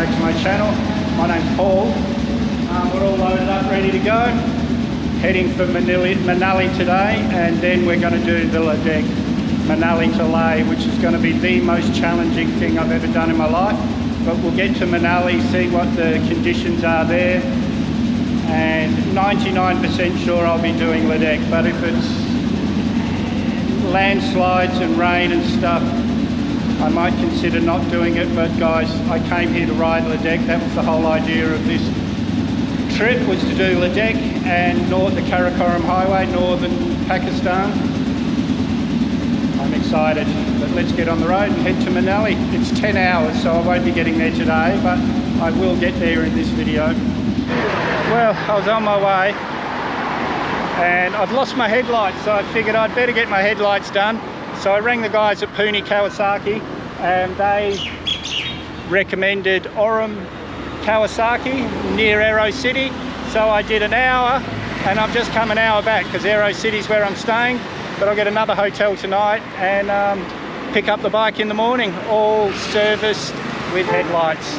back to my channel. My name's Paul. We're all loaded up, ready to go. Heading for Manali today, and then we're going to do the Ladakh, Manali to Leh, which is going to be the most challenging thing I've ever done in my life. But we'll get to Manali, see what the conditions are there, and 99% sure I'll be doing Ladakh. But if it's landslides and rain and stuff, I might consider not doing it. But guys, I came here to ride Ladakh. That was the whole idea of this trip, was to do Ladakh and the Karakoram Highway, northern Pakistan. I'm excited, but let's get on the road and head to Manali. It's 10 hours, so I won't be getting there today, but I will get there in this video. Well, I was on my way and I've lost my headlights, so I figured I'd better get my headlights done. So I rang the guys at Kawasaki, and they recommended Aurum, Kawasaki, near Aero City. So I did an hour, and I've just come an hour back because Aero City's where I'm staying. But I'll get another hotel tonight and pick up the bike in the morning, all serviced with headlights.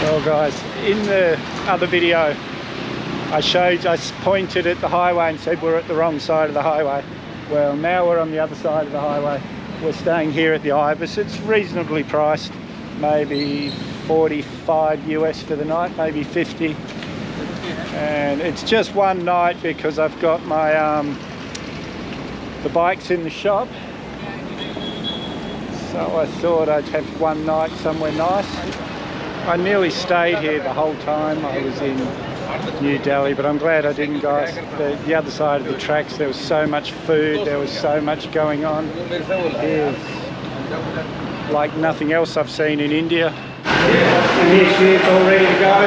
Well guys, in the other video, I pointed at the highway and said we're at the wrong side of the highway. Well, now we're on the other side of the highway. We're staying here at the Ibis. It's reasonably priced, maybe 45 US for the night, maybe 50. And it's just one night because I've got my the bike's in the shop. So I thought I'd have one night somewhere nice. I nearly stayed here the whole time I was in New Delhi, but I'm glad I didn't, guys. The other side of the tracks, there was so much food, there was so much going on. It's like nothing else I've seen in India. And here she is, all ready to go.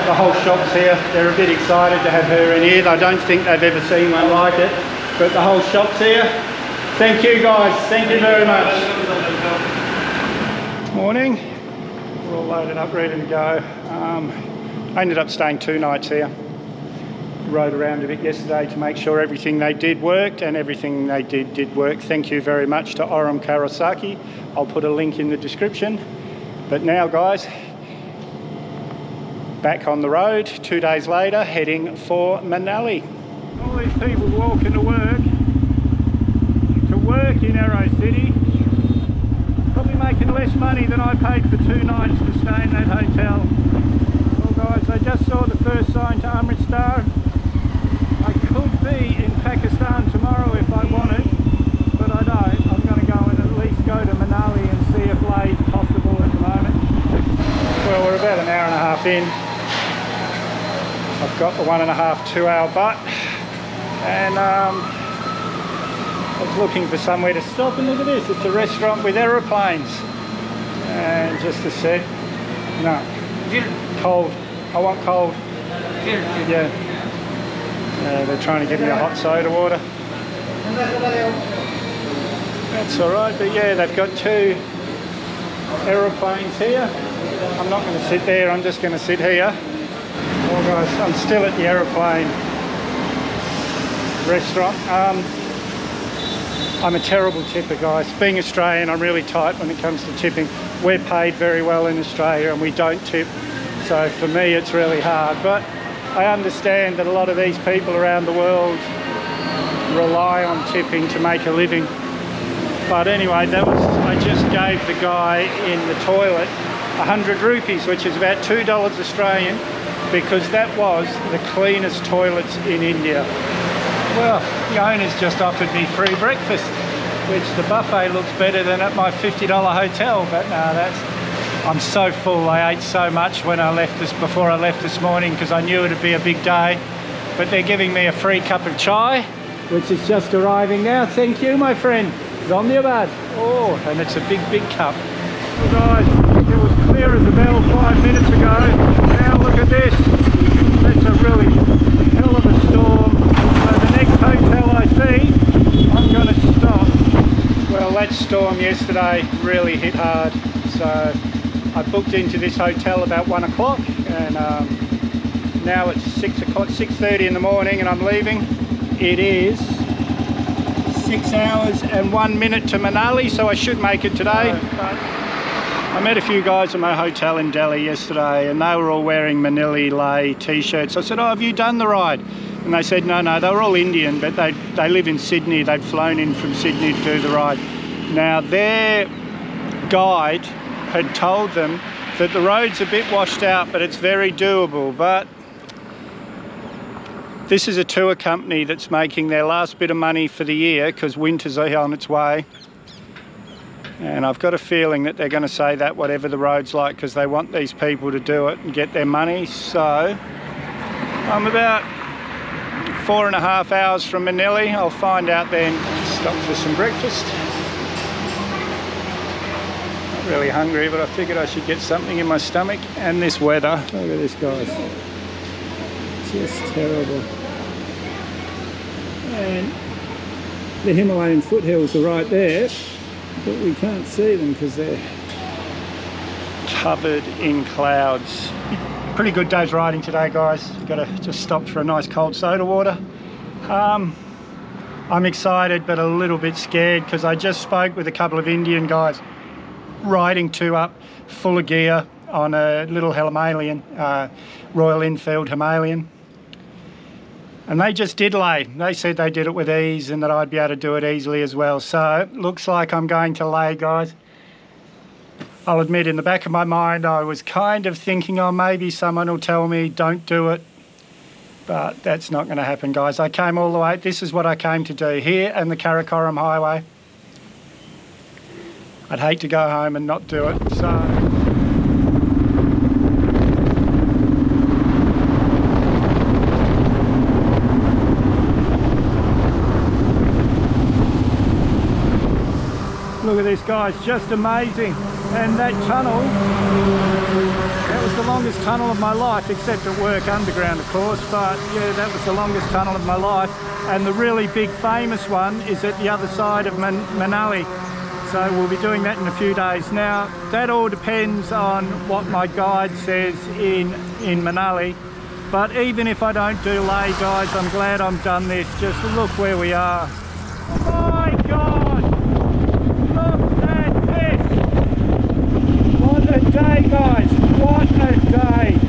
The whole shop's here. They're a bit excited to have her in here. I don't think they've ever seen one like it, but the whole shop's here. Thank you guys, thank you very much. Morning. We're all loaded up, ready to go. I ended up staying 2 nights here. Rode around a bit yesterday to make sure everything they did worked, and everything they did work. Thank you very much to Aurum Kawasaki. I'll put a link in the description. But now guys, back on the road 2 days later, heading for Manali. All these people walking to work in Aero City, probably making less money than I paid for 2 nights to stay in that hotel. Well guys, I just saw the first sign to Amritsar. I could be in Pakistan tomorrow if I wanted, but I don't. I'm going to go and at least go to Manali and see if Leh is possible at the moment. Well, we're about an hour and a half in. I've got the 1.5 to 2 hour butt, and I was looking for somewhere to stop, and look at this, it's a restaurant with aeroplanes. And just a sec. No. Cold. I want cold. Yeah. They're trying to give me a hot soda water. That's alright, but yeah, they've got 2 aeroplanes here. I'm not going to sit there, I'm just going to sit here. Well guys, I'm still at the aeroplane restaurant. I'm a terrible tipper, guys. Being Australian, I'm really tight when it comes to tipping. We're paid very well in Australia and we don't tip. So for me, it's really hard. But I understand that a lot of these people around the world rely on tipping to make a living. But anyway, I just gave the guy in the toilet 100 rupees, which is about $2 Australian, because that was the cleanest toilets in India. Well, the owner's just offered me free breakfast, which the buffet looks better than at my $50 hotel, but no, I'm so full. I ate so much when before I left this morning, because I knew it'd be a big day. But they're giving me a free cup of chai, which is just arriving now. Thank you, my friend. Dhanyavad. Oh, and it's a big, big cup. Well guys, it was clear as a bell 5 minutes ago. Now look at this. It's a really hell of a storm. So the next hotel I see, I'm going to stop. Well, that storm yesterday really hit hard. So I booked into this hotel about 1 o'clock, and now it's 6:30 in the morning, and I'm leaving. It is 6 hours and 1 minute to Manali, so I should make it today. But I met a few guys at my hotel in Delhi yesterday and they were all wearing Manali Leh t-shirts. I said, oh, have you done the ride? And they said, no, they were all Indian, but they live in Sydney. They'd flown in from Sydney to do the ride. Now, their guide had told them that the road's a bit washed out, but it's very doable. But this is a tour company that's making their last bit of money for the year because winter's on its way. And I've got a feeling that they're going to say that whatever the road's like, because they want these people to do it and get their money. So I'm about 4.5 hours from Manali. I'll find out then. Stop for some breakfast. Not really hungry, but I figured I should get something in my stomach. And this weather, look at this, guys. Just terrible. And the Himalayan foothills are right there, but we can't see them because they're covered in clouds. Pretty good day's riding today, guys. Got to just stop for a nice cold soda water. I'm excited but a little bit scared because I just spoke with a couple of Indian guys riding two up full of gear on a little Himalayan, Royal Enfield Himalayan. And they just did Leh. They said they did it with ease and that I'd be able to do it easily as well. So it looks like I'm going to Leh, guys. I'll admit in the back of my mind I was kind of thinking, oh, maybe someone will tell me don't do it. But that's not going to happen, guys. I came all the way. This is what I came to do here and the Karakoram Highway. I'd hate to go home and not do it. So look at this, guys, just amazing. And that tunnel, that was the longest tunnel of my life, except at work underground, of course, but yeah, that was the longest tunnel of my life. And the really big famous one is at the other side of Manali. So we'll be doing that in a few days. Now, that all depends on what my guide says in Manali. But even if I don't do Leh, guys, I'm glad I've done this. Just look where we are. Oh my God! Day, guys, what a day.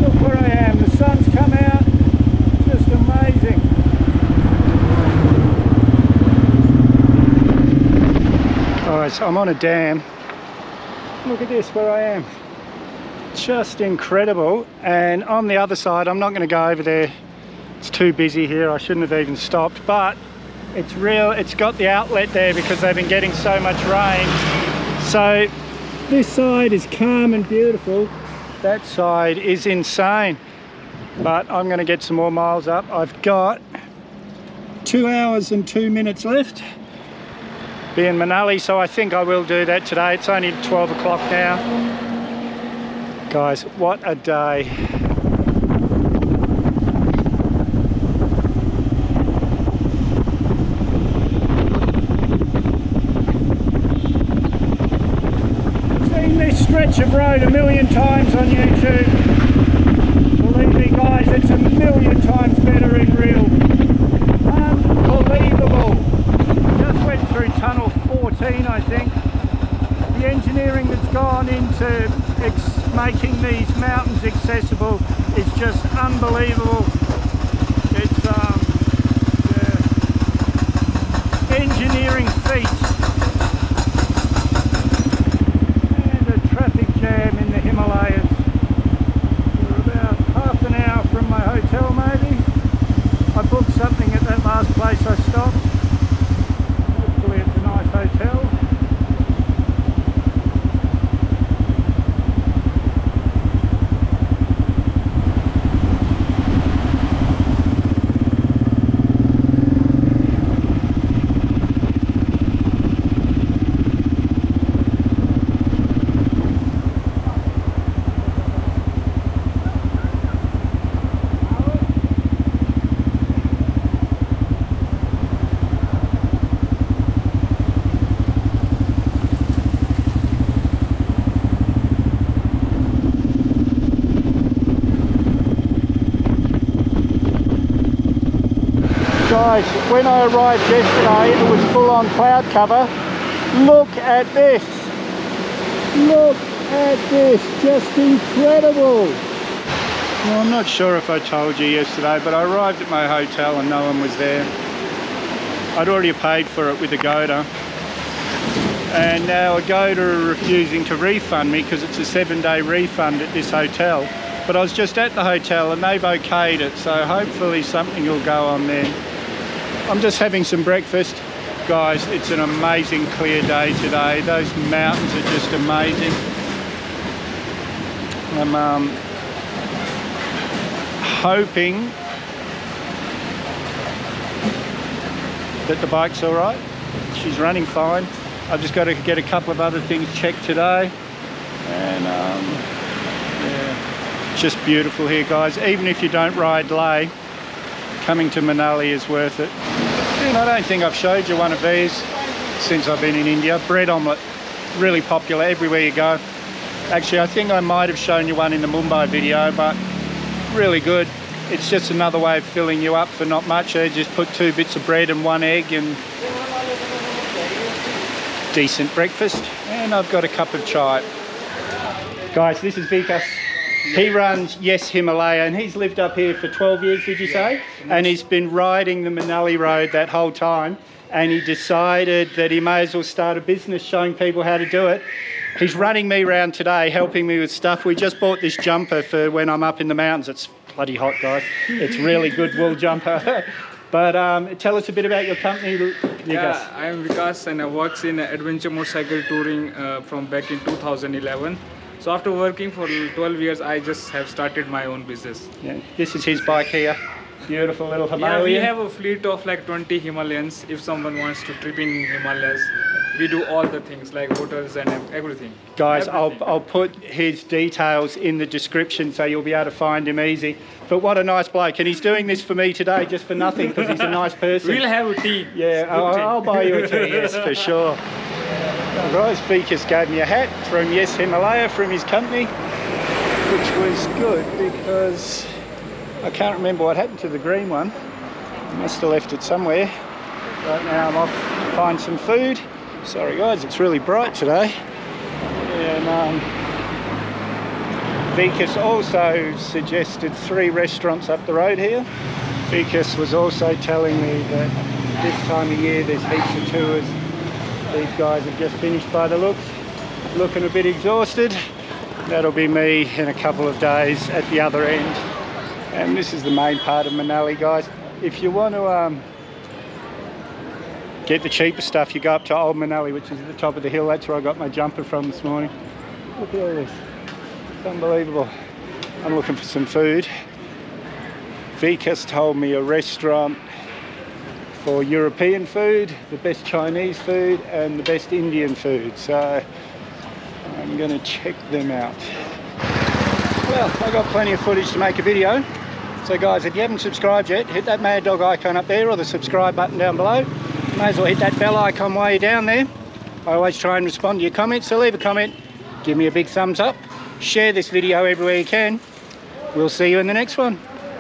Look where I am, the sun's come out, just amazing. Guys, I'm on a dam. Look at this, where I am. Just incredible. And on the other side, I'm not going to go over there, it's too busy here, I shouldn't have even stopped, but it's got the outlet there because they've been getting so much rain. So this side is calm and beautiful. That side is insane. But I'm going to get some more miles up. I've got 2 hours and 2 minutes left. Be in Manali, so I think I will do that today. It's only 12 o'clock now. Guys, what a day. Stretch of road a million times on YouTube. Believe me, guys, it's a million times better in real. Unbelievable. Just went through tunnel 14, I think. The engineering that's gone into making these mountains accessible is just unbelievable. It's yeah, engineering feat. Jam in the Himalayas. We're about half an hour from my hotel, maybe. I booked something at that last place I stopped. Hopefully it's a nice hotel. Guys, when I arrived yesterday it was full on cloud cover. Look at this. at this, just incredible. Well, I'm not sure if I told you yesterday, but I arrived at my hotel and no one was there. I'd already paid for it with a Agoda, and now Agoda are refusing to refund me because it's a 7-day refund at this hotel. But I was just at the hotel and they've okayed it, so hopefully something will go on there. I'm just having some breakfast. Guys, it's an amazing clear day today. Those mountains are just amazing. I'm hoping that the bike's all right. She's running fine. I've just got to get a couple of other things checked today. And yeah, it's just beautiful here, guys. Even if you don't ride lay, coming to Manali is worth it. And I don't think I've showed you one of these since I've been in India. Bread omelette, really popular everywhere you go. Actually, I think I might have shown you one in the Mumbai video, but really good. It's just another way of filling you up for not much. I just put 2 bits of bread and 1 egg and decent breakfast. And I've got a cup of chai. Guys, this is Vikas. He runs Yes Himalaya and he's lived up here for 12 years, did you say? And he's been riding the Manali road that whole time, and he decided that he may as well start a business showing people how to do it. He's running me around today, helping me with stuff. We just bought this jumper for when I'm up in the mountains. It's bloody hot, guys. It's really good wool jumper. But tell us a bit about your company, Vikas. Yeah, I am Vikas and I work in adventure motorcycle touring from back in 2011. So after working for 12 years, I just have started my own business. Yeah. This is his bike here. Beautiful little Himalayan. Yeah, we have a fleet of like 20 Himalayans. If someone wants to trip in Himalayas, we do all the things like hotels and everything. Guys, everything. I'll put his details in the description so you'll be able to find him easy. But what a nice bloke. And he's doing this for me today just for nothing because he's a nice person. We'll have a tea. Yeah, I'll buy you a tea, yes, for sure. Guys, Vikas gave me a hat from Yes Himalaya from his company, which was good because I can't remember what happened to the green one. I must have left it somewhere. Right now I'm off to find some food. Sorry guys, it's really bright today. And Vikas also suggested 3 restaurants up the road here. Vikas was also telling me that this time of year there's heaps of tours. These guys have just finished by the looks, looking a bit exhausted. That'll be me in a couple of days at the other end. And this is the main part of Manali, guys. If you want to get the cheaper stuff, you go up to Old Manali, which is at the top of the hill. That's where I got my jumper from this morning. Look at all this. It's unbelievable. I'm looking for some food. Vikas told me a restaurant for European food, the best Chinese food and the best Indian food. So I'm going to check them out. Well, I've got plenty of footage to make a video. So guys, if you haven't subscribed yet, hit that Mad Dog icon up there or the subscribe button down below. May as well hit that bell icon while you're down there. I always try and respond to your comments, so leave a comment, give me a big thumbs up, share this video everywhere you can. We'll see you in the next one.